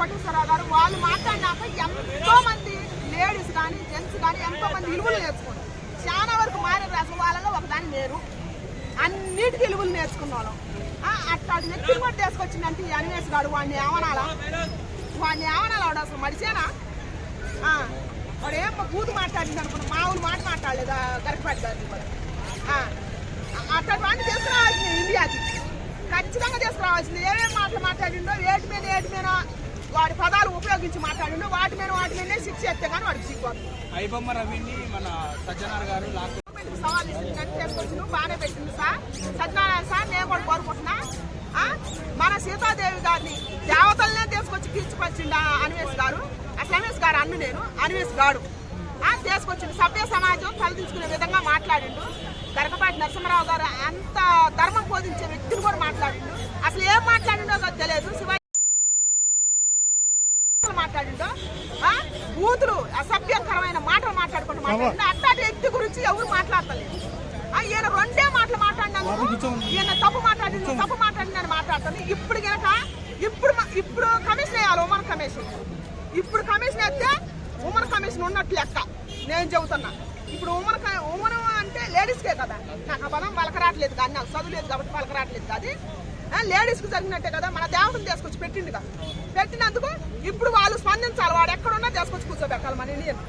కోటేశ్వరరావు గారు వాళ్ళు మాట్లాడినాక ఎంతో మంది లేడీస్ కానీ జెంట్స్ కానీ ఎంతో మంది విలువలు నేర్చుకున్నారు. చాలా వరకు మారే రాసిన వాళ్ళలో ఒకదాన్ని నేను అన్నిటికీ విలువలు నేర్చుకున్న వాళ్ళం. అట్లాంటి వ్యక్తులు కూడా తీసుకొచ్చిందంటే ఈ అనివేష్ గారు వాడిని ఏమనాలా వాడు అసలు మడిచేనా? వాడు ఏం బూతు మాట్లాడింది అనుకున్నా, మామూలు మాట మాట్లాడలేదు గరికపాటి గారిని కూడా. అట్లాంటి వాడిని తీసుకురావాల్సింది ఇండియాకి, ఖచ్చితంగా తీసుకురావాల్సింది. ఏమేమి మాటలు మాట్లాడిండో ఏటి మీద వాడి పదాలు ఉపయోగించి మాట్లాడిండో వాటి మీదనే శిక్ష ఎత్తే కానీ వాడికి సిగ్గుపోతుంది. ఐబొమ్మ రవిని మన సజ్జనార్ గారు సవాల్ ఇస్తుందని తీసుకొచ్చి నువ్వు బాగానే పెట్టింది సార్. సత్యనారాయణ సార్ నేను కూడా కోరుకుంటున్నా, మన సీతాదేవి గారిని దేవతలనే తీసుకొచ్చి కీర్చిపరిచిండు అనివేష్ గారు. అసలు అనివేష్ గారు అన్ను నేను అనివేష్ గారు తీసుకొచ్చిండు. సభ్య సమాజం తలదించుకునే విధంగా మాట్లాడిండు. గరికపాటి నరసింహారావు గారు అంత ధర్మం బోధించే వ్యక్తిని కూడా మాట్లాడిండు. అసలు ఏం మాట్లాడిండో తెలియదు. శివాజీ మాట్లాడిండో బూతులు అసభ్యకరమైన మాటలు మాట్లాడుకుంటూ మాట్లాడిండు. అట్లాంటి వ్యక్తి గురించి ఎవరు మాట్లాడతలేదు. ఈయన రెండే మాటలు మాట్లాడినందుకు ఈయన తప్పు మాట్లాడిందని మాట్లాడుతుంది. ఇప్పుడు కనుక ఇప్పుడు కమిషన్ వేయాలి, ఉమెన్ కమిషన్. ఇప్పుడు కమిషన్ వేస్తే ఉమెన్ కమిషన్ ఉన్నట్లు లెక్క నేను చెబుతున్నా. ఇప్పుడు ఉమెన్ అంటే లేడీస్కే కదా, నాకు ఆ పదం పలకరాట్లేదు కానీ, నాకు చదువులేదు కాబట్టి పలకరాట్లేదు కాదు. లేడీస్కి జరిగినట్టే కదా, మన దేవతను తీసుకొచ్చి పెట్టిండు కదా. పెట్టినందుకు ఇప్పుడు వాళ్ళు స్పందించాలి. వాడు ఎక్కడున్నా తీసుకొచ్చి కూర్చోబెట్టాలి మన ఇండియన్.